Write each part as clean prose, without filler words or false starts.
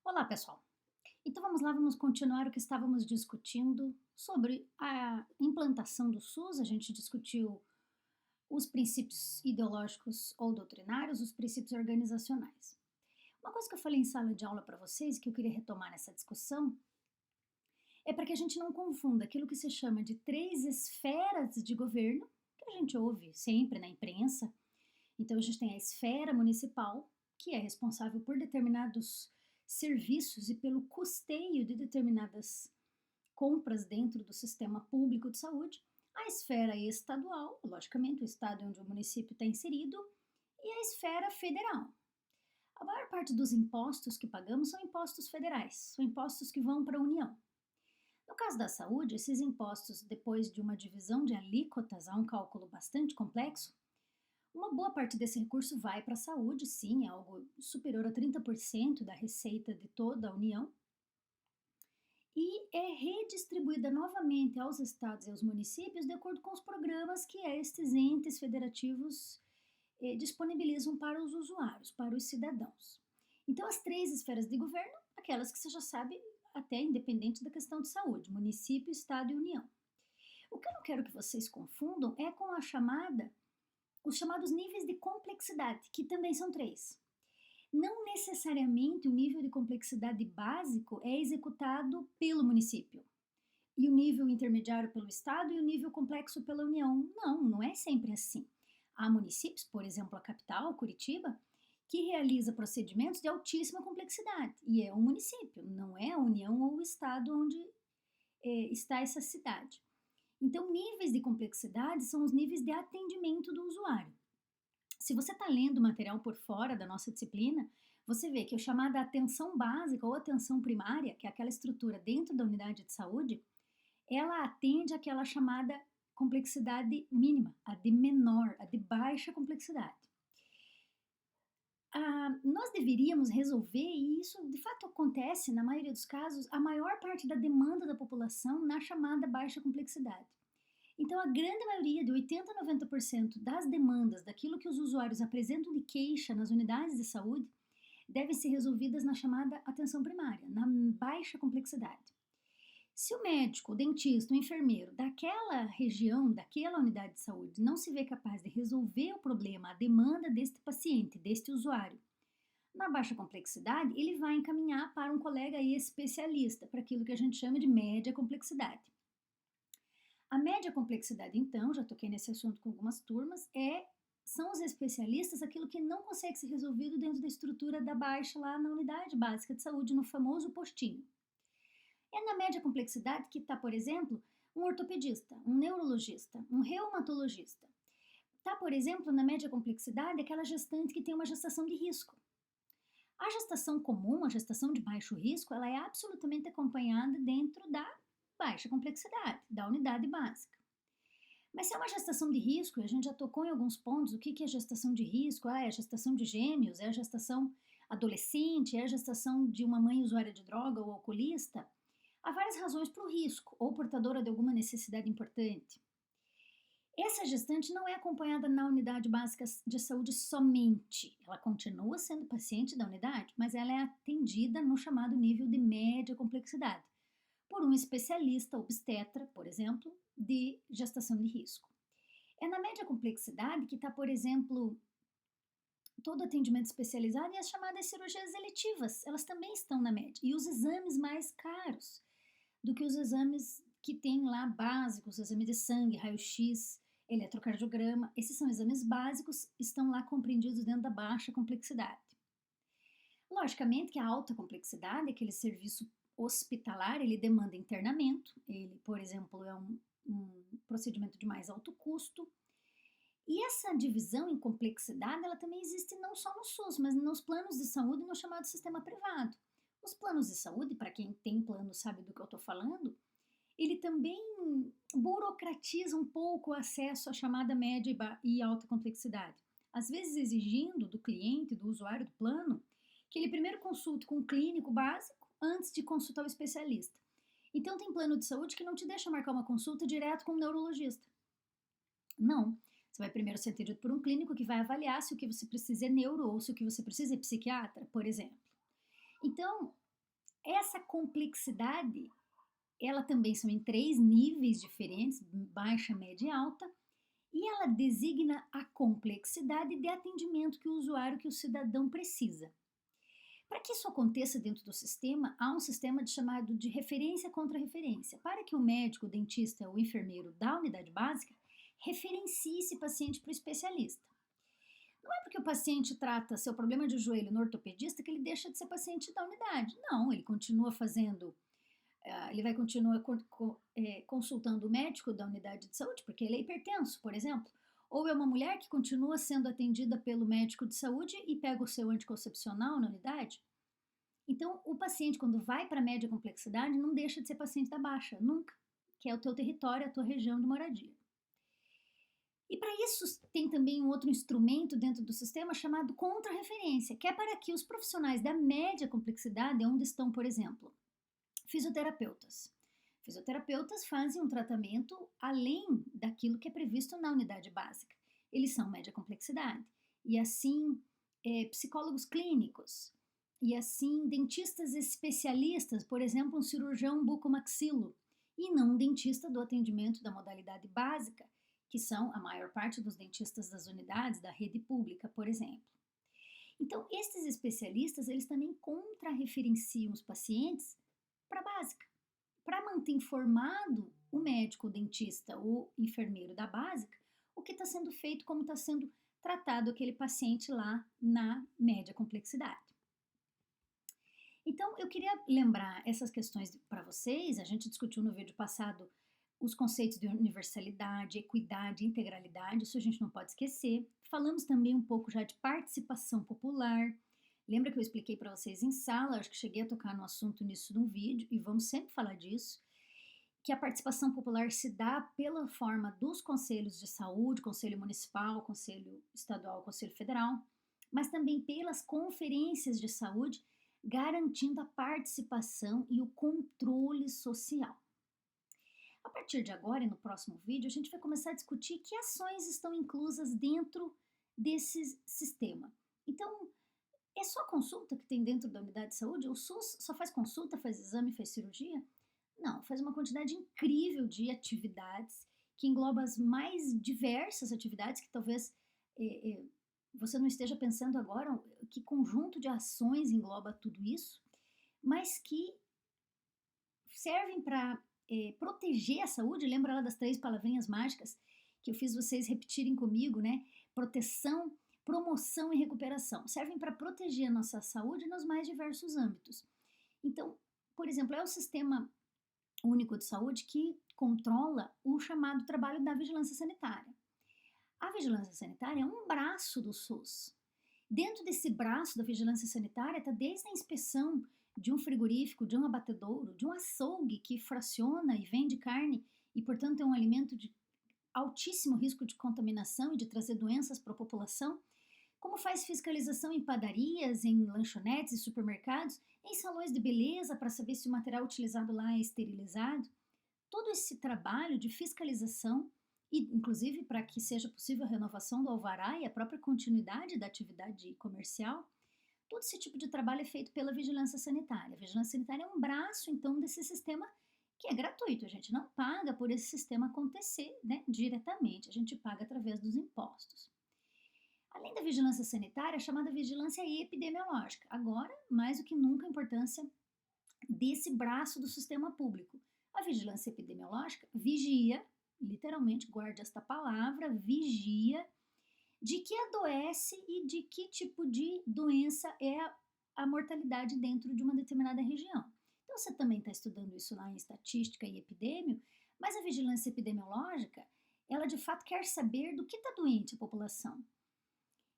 Olá, pessoal. Então vamos lá, vamos continuar o que estávamos discutindo sobre a implantação do SUS. A gente discutiu os princípios ideológicos ou doutrinários, os princípios organizacionais. Uma coisa que eu falei em sala de aula para vocês, que eu queria retomar nessa discussão, é para que a gente não confunda aquilo que se chama de três esferas de governo, que a gente ouve sempre na imprensa. Então a gente tem a esfera municipal, que é responsável por determinados serviços e pelo custeio de determinadas compras dentro do sistema público de saúde, a esfera estadual, logicamente o estado onde o município está inserido, e a esfera federal. A maior parte dos impostos que pagamos são impostos federais, são impostos que vão para a União. No caso da saúde, esses impostos, depois de uma divisão de alíquotas, há um cálculo bastante complexo. Uma boa parte desse recurso vai para a saúde, sim, é algo superior a 30% da receita de toda a União, e é redistribuída novamente aos estados e aos municípios de acordo com os programas que estes entes federativos disponibilizam para os usuários, para os cidadãos. Então, as três esferas de governo, aquelas que você já sabe, até independente da questão de saúde, município, estado e União. O que eu não quero que vocês confundam é com os chamados níveis de complexidade, que também são três. Não necessariamente o nível de complexidade básico é executado pelo município, e o nível intermediário pelo Estado e o nível complexo pela União. Não, não é sempre assim. Há municípios, por exemplo, a capital, Curitiba, que realiza procedimentos de altíssima complexidade, e é um município, não é a União ou o Estado onde está essa cidade. Então, níveis de complexidade são os níveis de atendimento do usuário. Se você está lendo material por fora da nossa disciplina, você vê que a chamada atenção básica ou atenção primária, que é aquela estrutura dentro da unidade de saúde, ela atende aquela chamada complexidade mínima, a de menor, a de baixa complexidade. Nós deveríamos resolver, e isso de fato acontece na maioria dos casos, a maior parte da demanda da população na chamada baixa complexidade. Então, a grande maioria, de 80 a 90% das demandas daquilo que os usuários apresentam de queixa nas unidades de saúde devem ser resolvidas na chamada atenção primária, na baixa complexidade. Se o médico, o dentista, o enfermeiro daquela região, daquela unidade de saúde não se vê capaz de resolver o problema, a demanda deste paciente, deste usuário, na baixa complexidade, ele vai encaminhar para um colega especialista, para aquilo que a gente chama de média complexidade. A média complexidade, então, já toquei nesse assunto com algumas turmas, são os especialistas aquilo que não consegue ser resolvido dentro da estrutura da baixa lá na unidade básica de saúde, no famoso postinho. É na média complexidade que está, por exemplo, um ortopedista, um neurologista, um reumatologista. Está, por exemplo, na média complexidade aquela gestante que tem uma gestação de risco. A gestação comum, a gestação de baixo risco, ela é absolutamente acompanhada dentro da baixa complexidade, da unidade básica. Mas se é uma gestação de risco, e a gente já tocou em alguns pontos, o que é gestação de risco? É a gestação de gêmeos, é a gestação adolescente, é a gestação de uma mãe usuária de droga ou alcoolista. Há várias razões para o risco, ou portadora de alguma necessidade importante. Essa gestante não é acompanhada na unidade básica de saúde somente. Ela continua sendo paciente da unidade, mas ela é atendida no chamado nível de média complexidade, por um especialista obstetra, por exemplo, de gestação de risco. É na média complexidade que está, por exemplo, todo atendimento especializado e as chamadas cirurgias eletivas, elas também estão na média. E os exames mais caros do que os exames que tem lá básicos, exame de sangue, raio-x, eletrocardiograma, esses são exames básicos, estão lá compreendidos dentro da baixa complexidade. Logicamente que a alta complexidade, aquele serviço hospitalar, ele demanda internamento, ele, por exemplo, é um procedimento de mais alto custo. E essa divisão em complexidade, ela também existe não só no SUS, mas nos planos de saúde no chamado sistema privado. Os planos de saúde, para quem tem plano sabe do que eu estou falando, ele também burocratiza um pouco o acesso à chamada média e alta complexidade. Às vezes exigindo do cliente, do usuário do plano, que ele primeiro consulte com o clínico básico antes de consultar o especialista. Então tem plano de saúde que não te deixa marcar uma consulta direto com um neurologista. Não. Você vai primeiro ser atendido por um clínico que vai avaliar se o que você precisa é neuro ou se o que você precisa é psiquiatra, por exemplo. Então, essa complexidade, ela também são em 3 níveis diferentes, baixa, média e alta, e ela designa a complexidade de atendimento que o usuário, que o cidadão precisa. Para que isso aconteça dentro do sistema, há um sistema chamado de referência contra referência, para que o médico, o dentista ou o enfermeiro da unidade básica referencie esse paciente para o especialista. Não é porque o paciente trata seu problema de joelho no ortopedista que ele deixa de ser paciente da unidade. Não, ele continua fazendo, ele vai continuar consultando o médico da unidade de saúde, porque ele é hipertenso, por exemplo. Ou é uma mulher que continua sendo atendida pelo médico de saúde e pega o seu anticoncepcional na unidade. Então, o paciente, quando vai para a média complexidade, não deixa de ser paciente da baixa, nunca, que é o teu território, a tua região de moradia. E para isso tem também um outro instrumento dentro do sistema chamado contra-referência, que é para que os profissionais da média complexidade, onde estão, por exemplo, fisioterapeutas. Fisioterapeutas fazem um tratamento além daquilo que é previsto na unidade básica. Eles são média complexidade. E assim, psicólogos clínicos. E assim, dentistas especialistas, por exemplo, um cirurgião bucomaxilo. E não um dentista do atendimento da modalidade básica, que são a maior parte dos dentistas das unidades da rede pública, por exemplo. Então, estes especialistas, eles também contra-referenciam os pacientes para a básica, para manter informado o médico, o dentista ou enfermeiro da básica, o que está sendo feito, como está sendo tratado aquele paciente lá na média complexidade. Então, eu queria lembrar essas questões para vocês. A gente discutiu no vídeo passado os conceitos de universalidade, equidade, integralidade, isso a gente não pode esquecer. Falamos também um pouco já de participação popular. Lembra que eu expliquei para vocês em sala, acho que cheguei a tocar no assunto nisso num vídeo, e vamos sempre falar disso, que a participação popular se dá pela forma dos conselhos de saúde, conselho municipal, conselho estadual, conselho federal, mas também pelas conferências de saúde, garantindo a participação e o controle social. A partir de agora e no próximo vídeo, a gente vai começar a discutir que ações estão inclusas dentro desse sistema. Então, é só consulta que tem dentro da unidade de saúde? O SUS só faz consulta, faz exame, faz cirurgia? Não, faz uma quantidade incrível de atividades que engloba as mais diversas atividades que talvez você não esteja pensando agora que conjunto de ações engloba tudo isso, mas que servem para proteger a saúde. Lembra lá das 3 palavrinhas mágicas que eu fiz vocês repetirem comigo, né? Proteção, promoção e recuperação. Servem para proteger a nossa saúde nos mais diversos âmbitos. Então, por exemplo, é o Sistema Único de Saúde que controla o chamado trabalho da vigilância sanitária. A vigilância sanitária é um braço do SUS. Dentro desse braço da vigilância sanitária está desde a inspeção de um frigorífico, de um abatedouro, de um açougue que fraciona e vende carne e, portanto, é um alimento de altíssimo risco de contaminação e de trazer doenças para a população, como faz fiscalização em padarias, em lanchonetes e supermercados, em salões de beleza para saber se o material utilizado lá é esterilizado. Todo esse trabalho de fiscalização e, inclusive, para que seja possível a renovação do alvará e a própria continuidade da atividade comercial, todo esse tipo de trabalho é feito pela vigilância sanitária. A vigilância sanitária é um braço, então, desse sistema que é gratuito. A gente não paga por esse sistema acontecer, né, diretamente, a gente paga através dos impostos. Além da vigilância sanitária, a chamada vigilância epidemiológica. Agora, mais do que nunca, a importância desse braço do sistema público. A vigilância epidemiológica vigia, literalmente, guarde esta palavra, vigia, de que adoece e de que tipo de doença é a mortalidade dentro de uma determinada região. Então, você também está estudando isso lá em estatística e epidêmio, mas a vigilância epidemiológica, ela de fato quer saber do que está doente a população.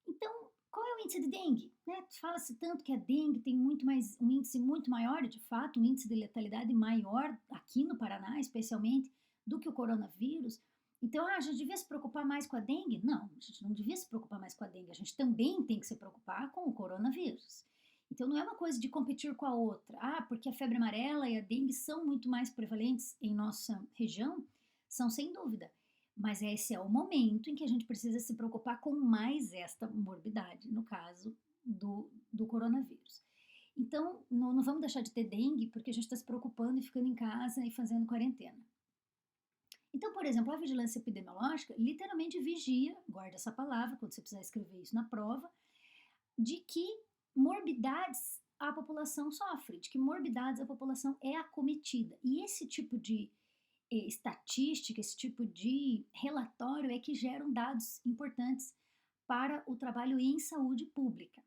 Então, qual é o índice de dengue? Né? Fala-se tanto que a dengue tem um índice muito maior, de fato, um índice de letalidade maior aqui no Paraná, especialmente, do que o coronavírus. Então, a gente devia se preocupar mais com a dengue? Não, a gente não devia se preocupar mais com a dengue. A gente também tem que se preocupar com o coronavírus. Então, não é uma coisa de competir com a outra. Porque a febre amarela e a dengue são muito mais prevalentes em nossa região? São, sem dúvida. Mas esse é o momento em que a gente precisa se preocupar com mais esta morbidade, no caso do coronavírus. Então, não vamos deixar de ter dengue porque a gente está se preocupando e ficando em casa e fazendo quarentena. Então, por exemplo, a vigilância epidemiológica literalmente vigia, guarda essa palavra quando você precisar escrever isso na prova, de que morbidades a população sofre, de que morbidades a população é acometida. E esse tipo de estatística, esse tipo de relatório é que geram dados importantes para o trabalho em saúde pública.